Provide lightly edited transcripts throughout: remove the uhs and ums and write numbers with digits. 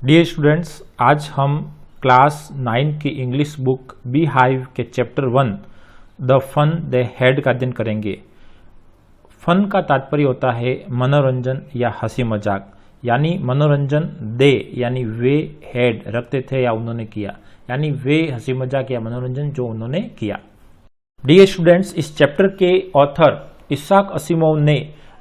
Dear students, आज हम class 9 की इंग्लिश बुक बी हाइव के chapter 1 the fun they had का अध्ययन करेंगे। फन का तात्पर्य होता है मनोरंजन या हंसी मजाक, यानी मनोरंजन दे यानी वे हैड रखते थे या उन्होंने किया, यानी वे हंसी मजाक या मनोरंजन जो उन्होंने किया। डियर स्टूडेंट्स, इस चैप्टर के ऑथर इसाक असिमोव ने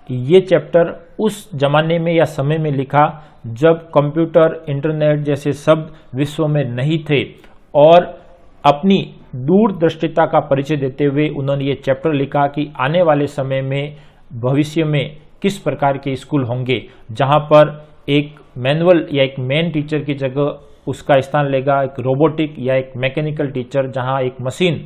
ये चैप्टर उस जमाने में या समय में लिखा जब कंप्यूटर, इंटरनेट जैसे शब्द विश्व में नहीं थे, और अपनी दूरदृष्टिता का परिचय देते हुए उन्होंने ये चैप्टर लिखा कि आने वाले समय में भविष्य में किस प्रकार के स्कूल होंगे, जहां पर एक मैनुअल या एक मैन टीचर की जगह उसका स्थान लेगा एक रोबोटिक या एक मैकेनिकल टीचर, जहां एक मशीन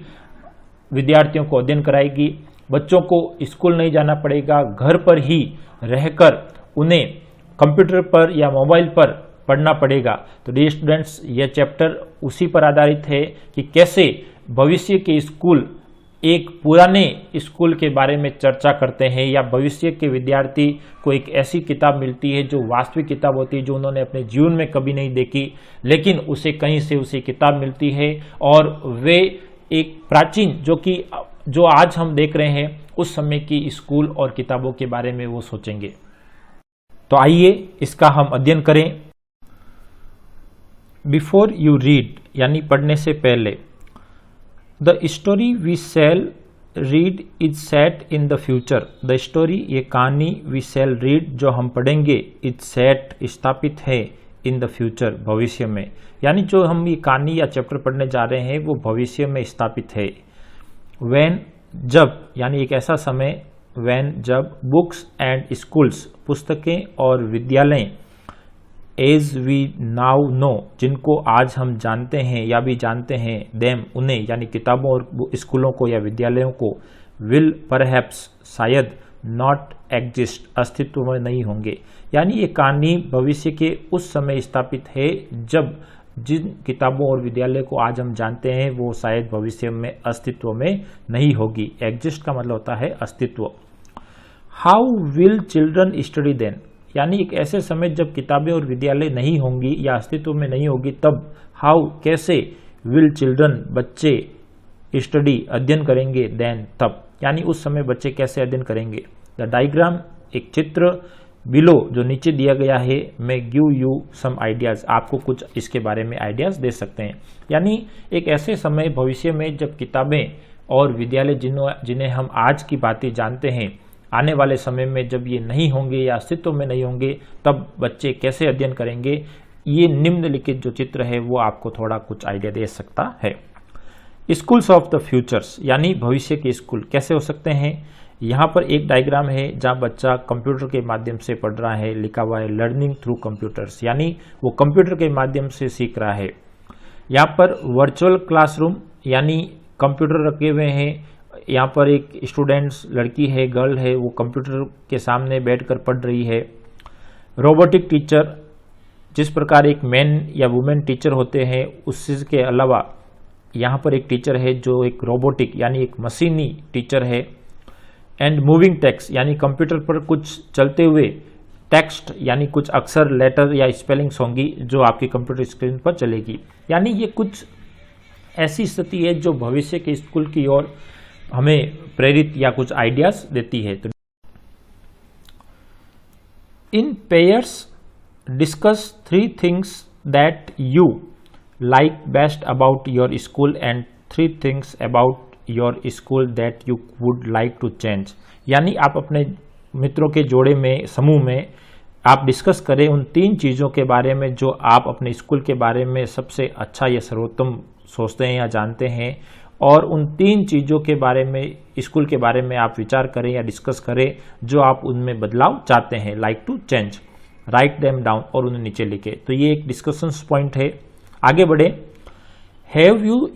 विद्यार्थियों को अध्ययन कराएगी। बच्चों को स्कूल नहीं जाना पड़ेगा, घर पर ही रहकर उन्हें कंप्यूटर पर या मोबाइल पर पढ़ना पड़ेगा। तो डियर स्टूडेंट्स, यह चैप्टर उसी पर आधारित है कि कैसे भविष्य के स्कूल एक पुराने स्कूल के बारे में चर्चा करते हैं, या भविष्य के विद्यार्थी को एक ऐसी किताब मिलती है जो वास्तविक किताब होती है, जो उन्होंने अपने जीवन में कभी नहीं देखी, लेकिन उसे कहीं से उसे किताब मिलती है और वे एक प्राचीन जो आज हम देख रहे हैं उस समय की स्कूल और किताबों के बारे में वो सोचेंगे। तो आइए इसका हम अध्ययन करें। बिफोर यू रीड यानी पढ़ने से पहले, the story we shall read is set in the future. The story ये कहानी वी शैल रीड जो हम पढ़ेंगे इज सेट स्थापित है इन द फ्यूचर भविष्य में, यानी जो हम ये कहानी या चैप्टर पढ़ने जा रहे हैं वो भविष्य में स्थापित है। व्हेन जब यानी एक ऐसा समय, व्हेन जब बुक्स एंड स्कूल्स पुस्तकें और विद्यालय, एज वी नाउ नो जिनको आज हम जानते हैं या भी जानते हैं, देम उन्हें यानी किताबों और स्कूलों को या विद्यालयों को, विल परहैप्स शायद, नॉट एग्जिस्ट अस्तित्व में नहीं होंगे, यानी ये कहानी भविष्य के उस समय स्थापित है जब जिन किताबों और विद्यालय को आज हम जानते हैं वो शायद भविष्य में अस्तित्व में नहीं होगी। एग्जिस्ट का मतलब होता है अस्तित्व। How will children study then, यानी एक ऐसे समय जब किताबें और विद्यालय नहीं होंगी या अस्तित्व में नहीं होगी, तब हाउ कैसे, विल चिल्ड्रन बच्चे, स्टडी अध्ययन करेंगे, देन तब, यानी उस समय बच्चे कैसे अध्ययन करेंगे। द डायग्राम एक चित्र, बिलो जो नीचे दिया गया है, मैं गिव यू सम आइडियाज आपको कुछ इसके बारे में आइडियाज दे सकते हैं। यानी एक ऐसे समय भविष्य में जब किताबें और विद्यालय जिन्हें हम आज की बातें जानते हैं, आने वाले समय में जब ये नहीं होंगे या अस्तित्व में नहीं होंगे, तब बच्चे कैसे अध्ययन करेंगे। ये निम्नलिखित जो चित्र है वो आपको थोड़ा कुछ आइडिया दे सकता है। स्कूल्स ऑफ द फ्यूचर्स यानी भविष्य के स्कूल कैसे हो सकते हैं। यहाँ पर एक डायग्राम है जहाँ बच्चा कंप्यूटर के माध्यम से पढ़ रहा है, लिखा हुआ है लर्निंग थ्रू कंप्यूटर्स, यानी वो कंप्यूटर के माध्यम से सीख रहा है। यहाँ पर वर्चुअल क्लासरूम यानी कंप्यूटर रखे हुए हैं, यहाँ पर एक स्टूडेंट्स लड़की है, गर्ल है, वो कंप्यूटर के सामने बैठकर पढ़ रही है। रोबोटिक टीचर, जिस प्रकार एक मैन या वुमेन टीचर होते हैं उस चीज़ के अलावा यहाँ पर एक टीचर है जो एक रोबोटिक यानी एक मशीनी टीचर है। एंड मूविंग टेक्स्ट यानी कंप्यूटर पर कुछ चलते हुए टेक्स्ट यानी कुछ अक्षर, लेटर या स्पेलिंग्स होंगी जो आपकी कंप्यूटर स्क्रीन पर चलेगी। यानी ये कुछ ऐसी स्थिति है जो भविष्य के स्कूल की ओर हमें प्रेरित या कुछ आइडियाज देती है। तो in pairs discuss 3 things that you like best about your school and 3 things about your school that you would like to change, यानी आप अपने मित्रों के जोड़े में, समूह में आप डिस्कस करें उन 3 चीज़ों के बारे में जो आप अपने स्कूल के बारे में सबसे अच्छा या सर्वोत्तम सोचते हैं या जानते हैं, और उन 3 चीज़ों के बारे में, स्कूल के बारे में आप विचार करें या डिस्कस करें जो आप उनमें बदलाव चाहते हैं, like to change. Write them down और उन्हें नीचे लिखे। तो ये एक डिस्कशन पॉइंट है। आगे बढ़े। Have you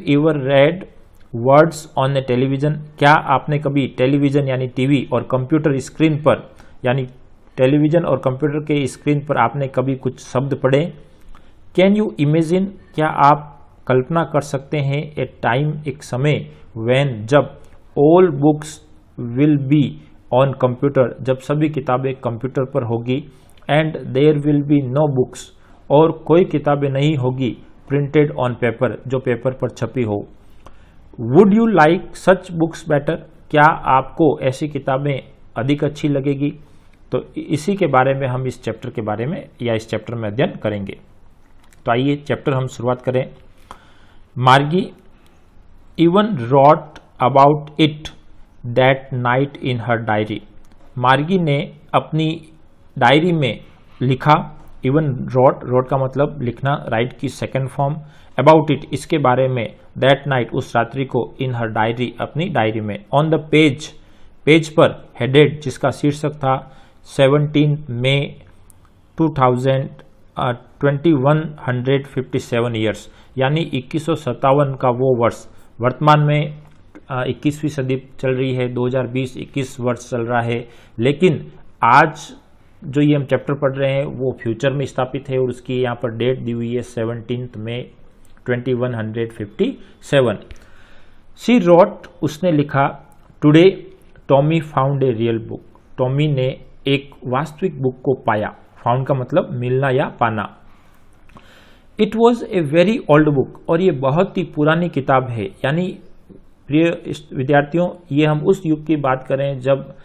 ever read words on A television, क्या आपने कभी टेलीविजन यानी टीवी और कंप्यूटर स्क्रीन पर, यानी टेलीविजन और कंप्यूटर के स्क्रीन पर आपने कभी कुछ शब्द पढ़े। कैन यू इमेजिन, क्या आप कल्पना कर सकते हैं, ए टाइम एक समय, व्हेन जब, all books will be on computer जब सभी किताबें कंप्यूटर पर होगी, and there will be no books, और कोई किताबें नहीं होगी प्रिंटेड ऑन पेपर, जो पेपर पर छपी हो। Would you like such books better, क्या आपको ऐसी किताबें अधिक अच्छी लगेगी? तो इसी के बारे में हम इस चैप्टर के बारे में या इस चैप्टर में अध्ययन करेंगे। तो आइए चैप्टर हम शुरुआत करें। Margie even wrote about it that night in her diary, Margie ने अपनी डायरी में लिखा। इवन रॉट का मतलब लिखना, राइट की सेकेंड फॉर्म, अबाउट इट इसके बारे में, दैट नाइट उस रात्रि को, इन हर डायरी अपनी डायरी में, ऑन द पेज पेज पर, हेडेड जिसका शीर्षक था 17 मई 2157 ईयर्स, यानी 2157 का वो वर्ष। वर्तमान में 21वीं सदी चल रही है, 2020 21 वर्ष चल रहा है, लेकिन आज जो ये हम चैप्टर पढ़ रहे हैं वो फ्यूचर में स्थापित है और उसकी यहाँ पर डेट दी हुई है 17 मई 2157। शी रोट, उसने लिखा, today Tommy found a real book, Tommy ने एक वास्तविक बुक को पाया। फाउंड का मतलब मिलना या पाना। It was a very old book, और ये बहुत ही पुरानी किताब है। यानी प्रिय विद्यार्थियों, ये हम उस युग की बात करें जब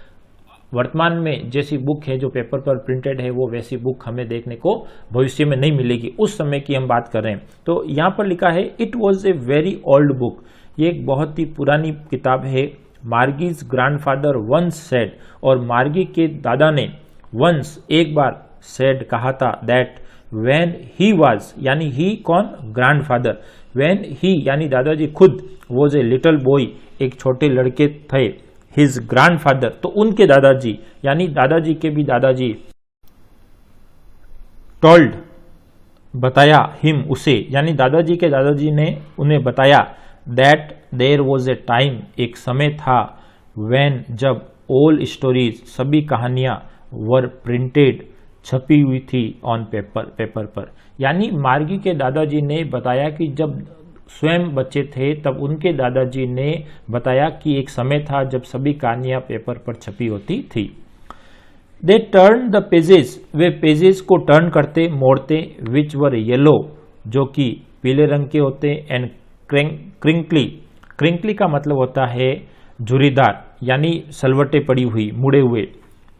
वर्तमान में जैसी बुक है जो पेपर पर प्रिंटेड है वो वैसी बुक हमें देखने को भविष्य में नहीं मिलेगी, उस समय की हम बात कर रहे हैं। तो यहाँ पर लिखा है it was a very old book, ये एक बहुत ही पुरानी किताब है। मार्गीज ग्रैंडफादर वंस सेड, और मार्गी के दादा ने वंस एक बार सेड कहा था, दैट व्हेन ही वाज, यानी ही कौन, ग्रैंडफादर, व्हेन ही यानी दादाजी खुद, वॉज ए लिटिल बॉय एक छोटे लड़के थे, हिज ग्रैंडफादर तो उनके दादाजी, यानी दादाजी के भी दादाजी, टोल्ड बताया, हिम उसे, यानी दादाजी के दादाजी ने उन्हें बताया, that there was a time एक समय था, व्हेन जब, ऑल स्टोरीज सभी कहानियां, वर प्रिंटेड छपी हुई थी, ऑन पेपर पर। यानी मार्गी के दादाजी ने बताया कि जब स्वयं बच्चे थे तब उनके दादाजी ने बताया कि एक समय था जब सभी कहानियां पेपर पर छपी होती थी। They turn the pages, way pages को टर्न करते, मोड़ते, विच वर येलो जो कि पीले रंग के होते, एंड क्रिंकली, क्रिंकली का मतलब होता है झुरीदार, यानी सलवटे पड़ी हुई, मुड़े हुए।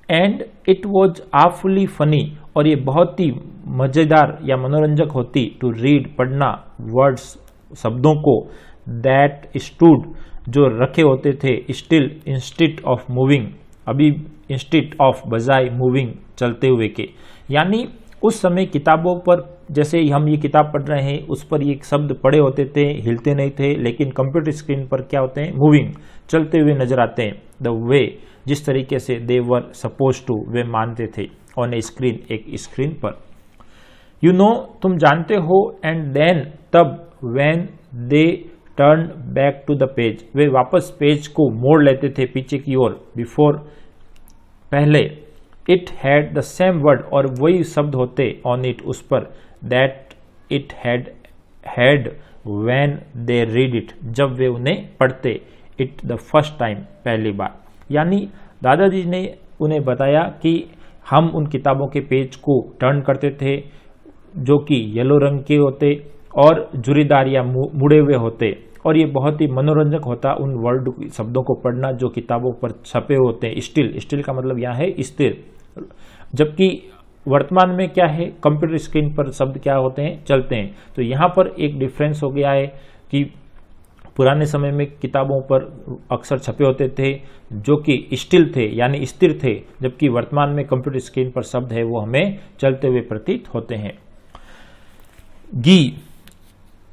एंड इट वॉज आवफुली फनी, और ये बहुत ही मजेदार या मनोरंजक होती, टू रीड पढ़ना, वर्ड्स शब्दों को, दैट स्टूड जो रखे होते थे, स्टिल इंस्टेड ऑफ मूविंग, अभी इंस्टेड ऑफ बजाय मूविंग चलते हुए के। यानी उस समय किताबों पर, जैसे हम ये किताब पढ़ रहे हैं उस पर ये शब्द पड़े होते थे, हिलते नहीं थे, लेकिन कंप्यूटर स्क्रीन पर क्या होते हैं, मूविंग, चलते हुए नजर आते हैं। द वे जिस तरीके से दे वर सपोज टू, वे मानते थे, ऑन ए स्क्रीन एक स्क्रीन पर। यू नो तुम जानते हो, एंड देन तब, when they turned back to the page, वे वापस पेज को मोड़ लेते थे पीछे की ओर, before पहले, it had the same word और वही शब्द होते, on it उस पर, that it had when they read it जब वे उन्हें पढ़ते, it the first time पहली बार। यानी दादाजी ने उन्हें बताया कि हम उन किताबों के पेज को टर्न करते थे जो कि येलो रंग के होते और जुरीदार या मुड़े हुए होते, और ये बहुत ही मनोरंजक होता उन वर्ड शब्दों को पढ़ना जो किताबों पर छपे होते हैं। स्टिल का मतलब यहाँ है स्थिर, जबकि वर्तमान में क्या है, कंप्यूटर स्क्रीन पर शब्द क्या होते हैं, चलते हैं। तो यहाँ पर एक डिफरेंस हो गया है कि पुराने समय में किताबों पर अक्सर छपे होते थे जो कि स्टिल थे यानी स्थिर थे, जबकि वर्तमान में कंप्यूटर स्क्रीन पर शब्द है वो हमें चलते हुए प्रतीत होते हैं। गी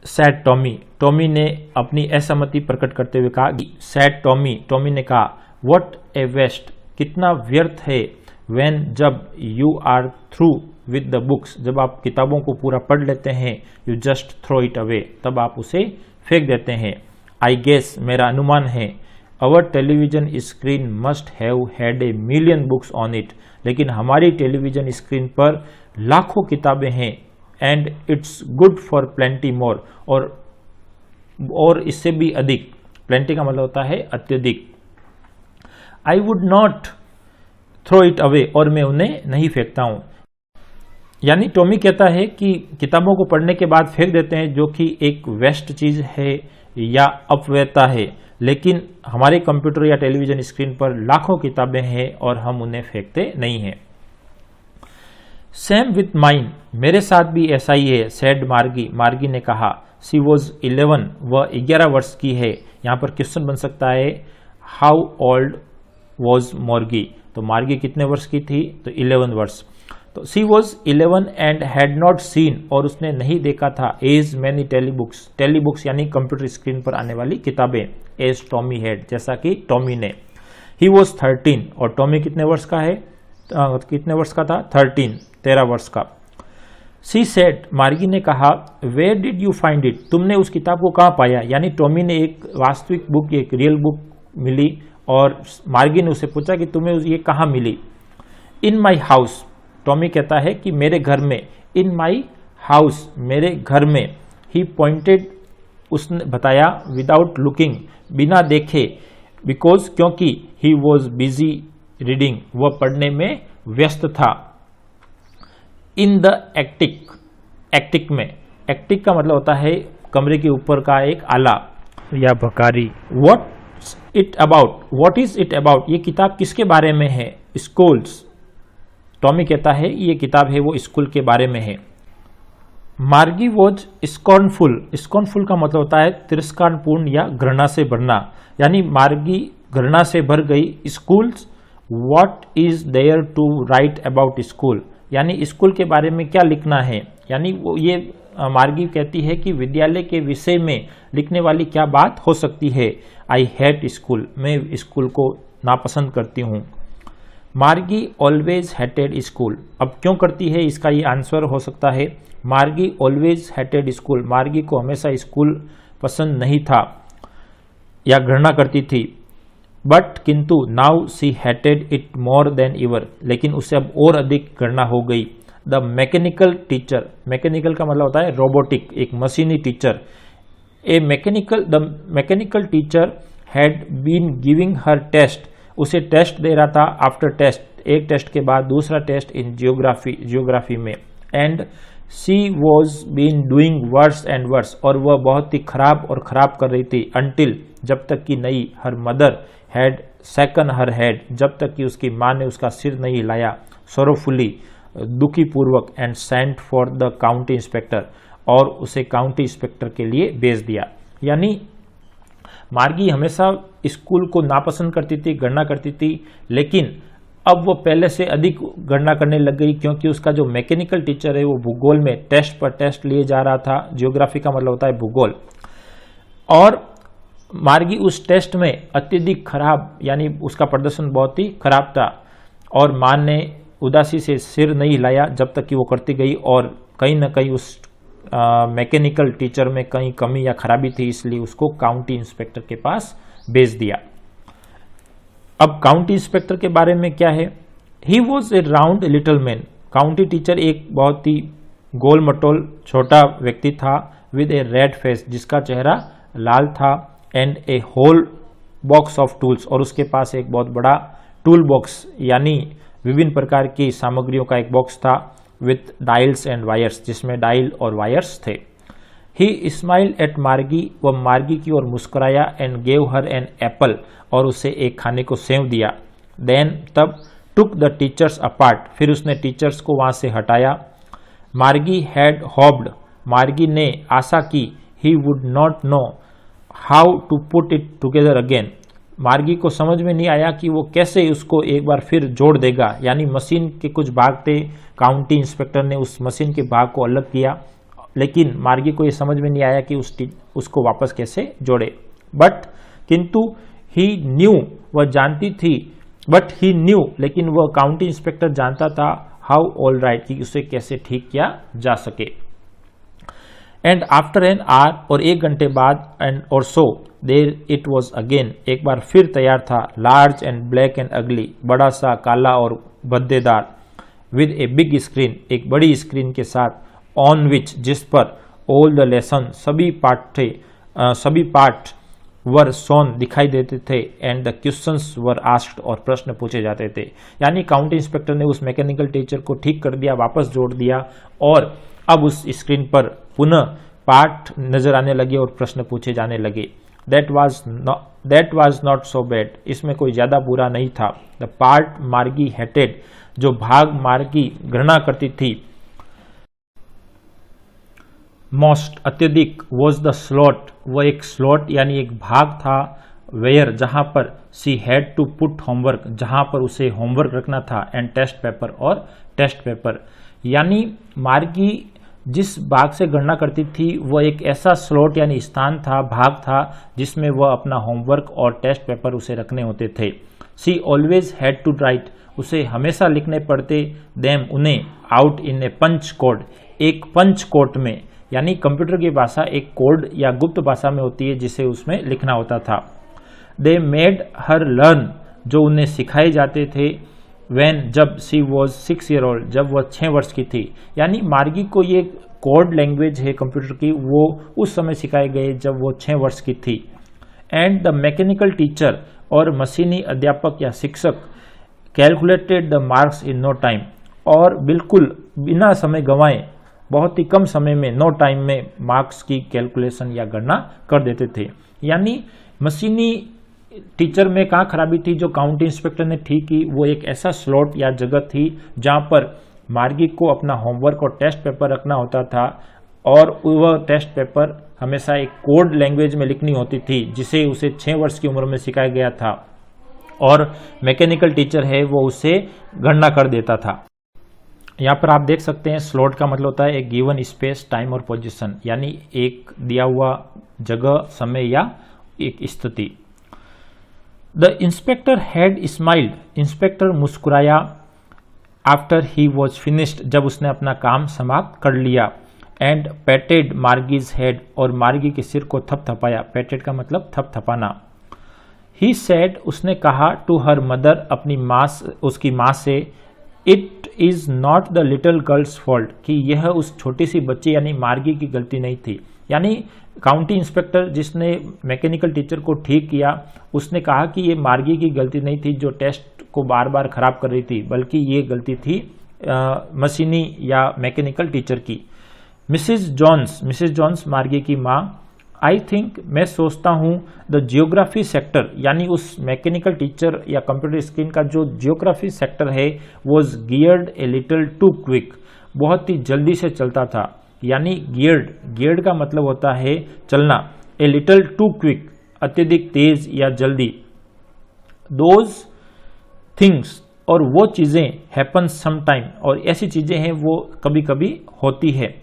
सैड टॉमी, टॉमी ने अपनी असहमति प्रकट करते हुए कहा, सैड टॉमी, टॉमी ने कहा, व्हाट ए वेस्ट, कितना व्यर्थ है, व्हेन जब, you are through with the books, जब आप किताबों को पूरा पढ़ लेते हैं, you just throw it away, तब आप उसे फेंक देते हैं। आई गेस, मेरा अनुमान है, our television screen must have had a million books on it, लेकिन हमारी टेलीविजन स्क्रीन पर लाखों किताबें हैं, and it's good for plenty more, और इससे भी अधिक, प्लेंटी का मतलब होता है अत्यधिक। I would not throw it away, और मैं उन्हें नहीं फेंकता हूं। यानी टॉमी कहता है कि किताबों को पढ़ने के बाद फेंक देते हैं, जो कि एक वेस्ट चीज है या अपव्ययता है, लेकिन हमारे कंप्यूटर या टेलीविजन स्क्रीन पर लाखों किताबें हैं और हम उन्हें फेंकते नहीं हैं। सेम विथ माइन, मेरे साथ भी ऐसा ही है, सेड मार्गी, मार्गी ने कहा। सी वॉज 11, वह 11 वर्ष की है। यहाँ पर क्वेश्चन बन सकता है हाउ ओल्ड वॉज मॉर्गी, तो मार्गी कितने वर्ष की थी, तो 11 वर्ष। तो she was 11 and had not seen, और उसने नहीं देखा था, एज मैनी टेलीबुक्स, टेलीबुक्स यानी कंप्यूटर स्क्रीन पर आने वाली किताबें, एज टॉमी हैड, जैसा कि टॉमी ने। ही वॉज 13, और टॉमी कितने वर्ष का है, कितने वर्ष का था, 13 वर्ष का। सी सेड, मार्गी ने कहा, where did you find it, तुमने उस किताब को कहाँ पाया, यानी टॉमी ने एक वास्तविक बुक, एक रियल बुक मिली, और मार्गी ने उसे पूछा कि तुम्हें ये कहाँ मिली। इन माई हाउस, टॉमी कहता है कि मेरे घर में, इन माई हाउस, मेरे घर में। ही पॉइंटेड, उसने बताया, विदाउट लुकिंग, बिना देखे, बिकॉज, क्योंकि, ही वॉज बिजी रीडिंग, वह पढ़ने में व्यस्त था। इन द एटिक, एटिक में, एटिक का मतलब होता है कमरे के ऊपर का एक आला या भकारी। What's it about, what is it about, ये किताब किसके बारे में है, स्कूल्स। टॉमी कहता है ये किताब है वो स्कूल के बारे में है। मार्गी वॉज स्कॉर्नफुल, स्कॉर्नफुल का मतलब होता है तिरस्कारपूर्ण या घृणा से भरना, यानी मार्गी घृणा से भर गई। Schools, what is there to write about school, यानी स्कूल के बारे में क्या लिखना है, यानी वो ये मार्गी कहती है कि विद्यालय के विषय में लिखने वाली क्या बात हो सकती है। आई हेट स्कूल, मैं स्कूल को नापसंद करती हूँ। मार्गी ऑलवेज हेटेड स्कूल, अब क्यों करती है, इसका ये आंसर हो सकता है, मार्गी ऑलवेज हेटेड स्कूल, मार्गी को हमेशा स्कूल पसंद नहीं था या घृणा करती थी। बट, किंतु, now see hated it more than ever, लेकिन उसे अब और अधिक घृणा हो गई। द मैकेनिकल टीचर, मैकेनिकल का मतलब होता है रोबोटिक, एक मशीनी teacher. The mechanical teacher had been giving her test, उसे टेस्ट दे रहा था, आफ्टर टेस्ट, एक टेस्ट के बाद दूसरा टेस्ट, इन जियोग्राफी में। And she was been doing worse and worse, और वह बहुत ही खराब और खराब कर रही थी, अंटिल, जब तक कि नहीं, her mother had सेकन her head, जब तक कि उसकी माँ ने उसका सिर नहीं हिलाया, सोरोफुली, दुखी पूर्वक, and sent for the county inspector, और उसे काउंटी इंस्पेक्टर के लिए भेज दिया। यानी मार्गी हमेशा स्कूल को नापसंद करती थी, घृणा करती थी, लेकिन अब वो पहले से अधिक गणना करने लग गई, क्योंकि उसका जो मैकेनिकल टीचर है वो भूगोल में टेस्ट पर टेस्ट लिए जा रहा था। जियोग्राफी का मतलब होता है भूगोल, और मार्गी उस टेस्ट में अत्यधिक खराब, यानी उसका प्रदर्शन बहुत ही खराब था, और मां ने उदासी से सिर नहीं हिलाया जब तक कि वो करती गई, और कहीं ना कहीं उस मैकेनिकल टीचर में कहीं कमी या खराबी थी, इसलिए उसको काउंटी इंस्पेक्टर के पास भेज दिया। अब काउंटी इंस्पेक्टर के बारे में क्या है, he was A round little man, county teacher एक बहुत ही गोल मटोल छोटा व्यक्ति था, विद ए रेड फेस, जिसका चेहरा लाल था, and a whole box of tools, और उसके पास एक बहुत बड़ा टूल बॉक्स, यानी विभिन्न प्रकार की सामग्रियों का एक बॉक्स था, विथ डायल्स एंड वायर्स, जिसमें डायल और वायर्स थे। ही स्माइल्ड एट मार्गी, वह मार्गी की ओर मुस्कुराया, and gave her an apple, और उसे एक खाने को सेव दिया। देन, तब, टुक द टीचर्स अपार्ट, फिर उसने टीचर्स को वहां से हटाया। मार्गी हैड होप्ड, मार्गी ने आशा की, he would not know how to put it together again, Margie को समझ में नहीं आया कि वो कैसे उसको एक बार फिर जोड़ देगा, यानी मशीन के कुछ भाग थे, काउंटी इंस्पेक्टर ने उस मशीन के भाग को अलग किया, लेकिन मार्गी को ये समझ में नहीं आया कि उसको वापस कैसे जोड़े। बट, किंतु, ही न्यू, वह जानती थी, बट ही न्यू, लेकिन वह काउंटी इंस्पेक्टर जानता था, हाउ ऑल राइट, कि उसे कैसे ठीक किया जा सके। एंड आफ्टर एन आवर, और एक घंटे बाद, एंड और सो, देर इट वॉज अगेन, एक बार फिर तैयार था, लार्ज एंड ब्लैक एंड अगली, बड़ा सा काला और भद्देदार, विद ए बिग स्क्रीन, एक बड़ी स्क्रीन के साथ, ऑन विच, जिस पर, ऑल द लेसन, सभी पाठ वर शोन दिखाई देते थे and the questions were asked और प्रश्न पूछे जाते थे। यानी काउंटी इंस्पेक्टर ने उस मैकेनिकल टीचर को ठीक कर दिया, वापस जोड़ दिया और अब उस स्क्रीन पर पुनः पाठ नजर आने लगे और प्रश्न पूछे जाने लगे। That was not so bad, इसमें कोई ज्यादा बुरा नहीं था। द पार्ट मार्गी हेटेड, जो भाग मार्गी घृणा करती थी मोस्ट अत्यधिक, वॉज द स्लॉट, वो एक स्लॉट यानी एक भाग था, वेयर जहां पर she had to put homework, जहां पर उसे होमवर्क रखना था, एंड टेस्ट पेपर और टेस्ट पेपर। यानी मार्गी जिस भाग से गणना करती थी वह एक ऐसा स्लॉट यानी स्थान था, भाग था, जिसमें वह अपना होमवर्क और टेस्ट पेपर उसे रखने होते थे। सी ऑलवेज हैड टू राइट, उसे हमेशा लिखने पड़ते, देम उन्हें, out in A punch code, एक पंच कोड में, यानी कंप्यूटर की भाषा एक कोड या गुप्त भाषा में होती है जिसे उसमें लिखना होता था। दे मेड हर लर्न, जो उन्हें सिखाए जाते थे, व्हेन जब सी वॉज 6 year old, जब वह 6 वर्ष की थी। यानी मार्गी को ये कोड लैंग्वेज है कंप्यूटर की, वो उस समय सिखाए गए जब वो 6 वर्ष की थी। एंड द मैकेनिकल टीचर, और मशीनी अध्यापक या शिक्षक, calculated the marks in no time, और बिल्कुल बिना समय गंवाए बहुत ही कम समय में, नो टाइम में मार्क्स की कैलकुलेशन या गणना कर देते थे। यानी मशीनी टीचर में कहाँ खराबी थी जो काउंटी इंस्पेक्टर ने ठीक की, वो एक ऐसा स्लॉट या जगह थी जहाँ पर मार्गी को अपना होमवर्क और टेस्ट पेपर रखना होता था, और वह टेस्ट पेपर हमेशा एक कोड लैंग्वेज में लिखनी होती थी जिसे उसे 6 वर्ष की उम्र में सिखाया गया था, और मैकेनिकल टीचर है वो उसे गणना कर देता था। यहाँ पर आप देख सकते हैं स्लॉट का मतलब होता है एक गिवन स्पेस, टाइम और पोजीशन, यानी एक दिया हुआ जगह, समय या एक स्थिति। The inspector had smiled, inspector मुस्कुराया, आफ्टर ही वॉज फिनिश्ड, जब उसने अपना काम समाप्त कर लिया, एंड पैटेड मार्गीज हेड, और मार्गी के सिर को थपथपाया। पैटेड का मतलब थपथपाना। ही सेड, उसने कहा, टू हर मदर, अपनी माँ, उसकी माँ से, it is not the little girls fault, कि यह उस छोटी सी बच्ची यानी मार्गी की गलती नहीं थी। यानी काउंटी इंस्पेक्टर जिसने मैकेनिकल टीचर को ठीक किया, उसने कहा कि ये मार्गी की गलती नहीं थी जो टेस्ट को बार बार खराब कर रही थी, बल्कि ये गलती थी मशीनी या मैकेनिकल टीचर की। मिसेस जॉन्स मार्गी की माँ, आई थिंक, मैं सोचता हूँ, द जियोग्राफी सेक्टर, यानी उस मैकेनिकल टीचर या कंप्यूटर स्क्रीन का जो जियोग्राफी सेक्टर है was geared a little too quick, बहुत ही जल्दी से चलता था। यानी गियर्ड का मतलब होता है चलना, ए लिटिल टू क्विक, अत्यधिक तेज या जल्दी। दोज थिंग्स, और वो चीजें, हैपन समटाइम, और ऐसी चीजें हैं वो कभी कभी होती है।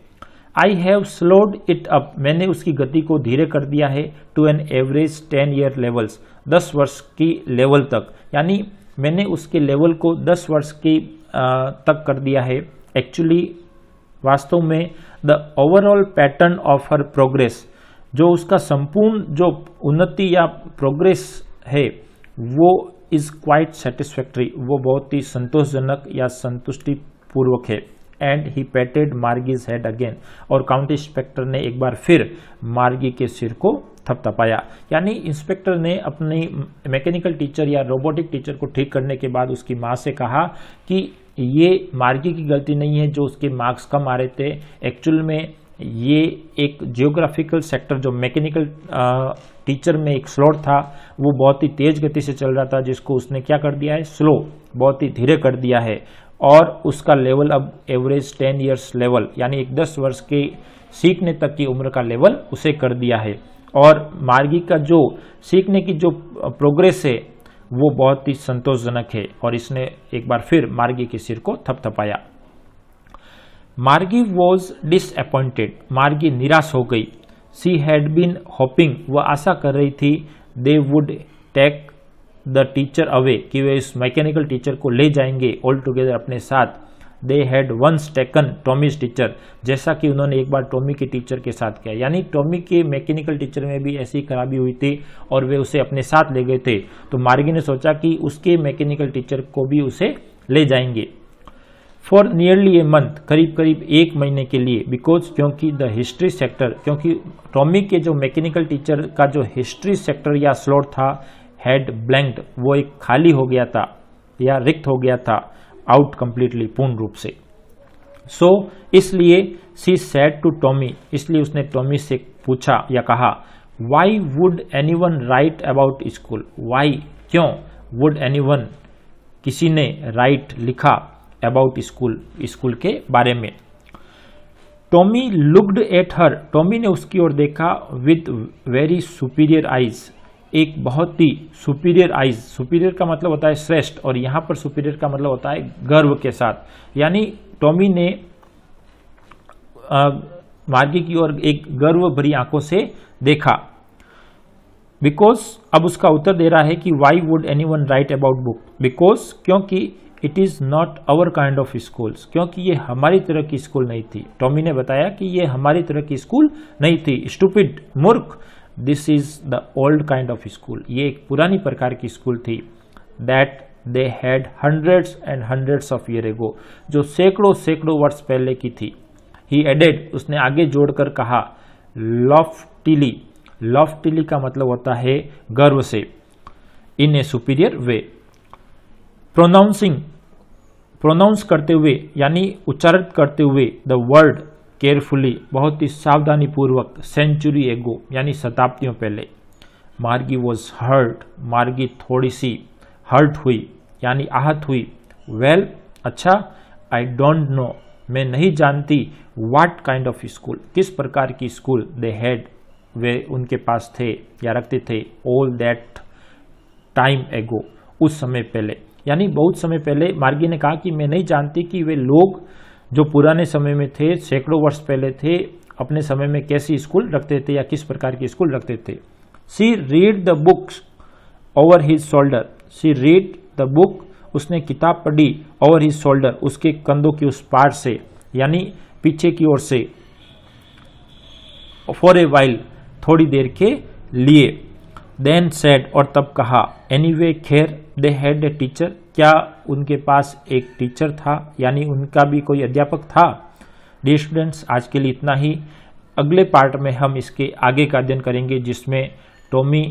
I have slowed it up, मैंने उसकी गति को धीरे कर दिया है, to an average 10 year levels, 10 वर्ष की लेवल तक, यानी मैंने उसके लेवल को 10 वर्ष की तक कर दिया है। एक्चुअली वास्तव में the overall pattern of her progress, जो उसका संपूर्ण जो उन्नति या प्रोग्रेस है वो इज क्वाइट सेटिस्फैक्ट्री, वो बहुत ही संतोषजनक या संतुष्टि पूर्वक है। And he patted Margie's head again, और काउंटी इंस्पेक्टर ने एक बार फिर मार्गी के सिर को थपथपाया। यानी इंस्पेक्टर ने अपनी मैकेनिकल टीचर या रोबोटिक टीचर को ठीक करने के बाद उसकी माँ से कहा कि ये मार्गी की गलती नहीं है जो उसके मार्क्स कम आ रहे थे, एक्चुअल में ये एक जियोग्राफिकल सेक्टर जो मैकेनिकल टीचर में एक स्लॉट था वो बहुत ही तेज गति से चल रहा था, जिसको उसने क्या कर दिया है, स्लो, बहुत ही धीरे कर दिया है, और उसका लेवल अब एवरेज 10 years लेवल, यानी एक 10 वर्ष के सीखने तक की उम्र का लेवल उसे कर दिया है। और मार्गी का जो सीखने की जो प्रोग्रेस है वो बहुत ही संतोषजनक है, और इसने एक बार फिर मार्गी के सिर को थपथपाया। मार्गी वॉज डिसअपॉइंटेड, मार्गी निराश हो गई। सी हैड बीन होपिंग, वह आशा कर रही थी, they would take the teacher away, कि वे इस मैकेनिकल टीचर को ले जाएंगे ऑल टुगेदर अपने साथ। They had once taken Tommy's teacher, जैसा कि उन्होंने एक बार टॉमी के टीचर के साथ किया। यानी टॉमी के मैकेनिकल टीचर में भी ऐसी खराबी हुई थी और वे उसे अपने साथ ले गए थे, तो मार्गी ने सोचा कि उसके मैकेनिकल टीचर को भी उसे ले जाएंगे। फॉर नियरली ए मंथ, करीब करीब 1 महीने के लिए, बिकॉज क्योंकि द हिस्ट्री सेक्टर, क्योंकि टॉमी के जो मैकेनिकल टीचर का जो हिस्ट्री सेक्टर या स्लॉट था, हैड ब्लैंक्ड, वो एक खाली हो गया था या रिक्त हो गया था, आउट कंप्लीटली, पूर्ण रूप से। सो इसलिए शी सेड टू टॉमी, इसलिए उसने टॉमी से पूछा या कहा, why would anyone write about school, why, क्यों, वुड एनीवन, किसी ने, राइट, लिखा, अबाउट स्कूल, स्कूल के बारे में। Tommy looked at her, Tommy ने उसकी ओर देखा, विद वेरी सुपीरियर आइज, एक बहुत ही सुपीरियर आइज, सुपीरियर का मतलब होता है श्रेष्ठ, और यहां पर सुपीरियर का मतलब होता है गर्व के साथ, यानी टॉमी ने मार्गी की ओर एक गर्व भरी आंखों से देखा। बिकॉज, अब उसका उत्तर दे रहा है कि why would anyone write about book, because, क्योंकि it is not our kind of schools, क्योंकि ये हमारी तरह की स्कूल नहीं थी। टॉमी ने बताया कि ये हमारी तरह की स्कूल नहीं थी। स्टूपिड, मूर्ख, this is the old kind of school, ये एक पुरानी प्रकार की स्कूल थी। That they had hundreds and hundreds of year ago, जो सैकड़ों सैकड़ों वर्ष पहले की थी। ही एडेड, उसने आगे जोड़कर कहा, लॉफ्टिली, लॉफ्टिली का मतलब होता है गर्व से, इन ए सुपीरियर वे। प्रोनाउंसिंग, प्रोनाउंस करते हुए यानी उच्चारित करते हुए, द वर्ड केयरफुली, बहुत ही सावधानी पूर्वक, सेंचुरी एगो यानी शताब्दियों पहले। मार्गी वॉज हर्ट, मार्गी थोड़ी सी हर्ट हुई यानी आहत हुई। वेल, अच्छा, आई डोंट नो, मैं नहीं जानती, व्हाट काइंड ऑफ स्कूल, किस प्रकार की स्कूल, दे हैड, वे उनके पास थे या रखते थे, ऑल दैट टाइम एगो, उस समय पहले, यानी बहुत समय पहले। मार्गी ने कहा कि मैं नहीं जानती कि वे लोग जो पुराने समय में थे, सैकड़ों वर्ष पहले थे, अपने समय में कैसी स्कूल रखते थे या किस प्रकार की स्कूल रखते थे। She read the books over his shoulder, she read the book, उसने किताब पढ़ी, ओवर हिज शोल्डर, उसके कंधों की उस पार से, यानी पीछे की ओर से, फॉर ए वाइल, थोड़ी देर के लिए। देन सेड, और तब कहा, एनीवे, खैर, दे हैड ए टीचर, क्या उनके पास एक टीचर था, यानी उनका भी कोई अध्यापक था। डियर स्टूडेंट्स, आज के लिए इतना ही। अगले पार्ट में हम इसके आगे का अध्ययन करेंगे, जिसमें टॉमी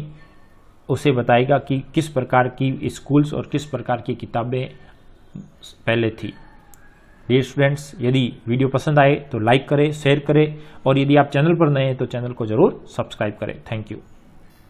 उसे बताएगा कि किस प्रकार की स्कूल्स और किस प्रकार की किताबें पहले थी। डियर स्टूडेंट्स, यदि वीडियो पसंद आए तो लाइक करें, शेयर करें, और यदि आप चैनल पर नए हैं तो चैनल को जरूर सब्सक्राइब करें। Thank you.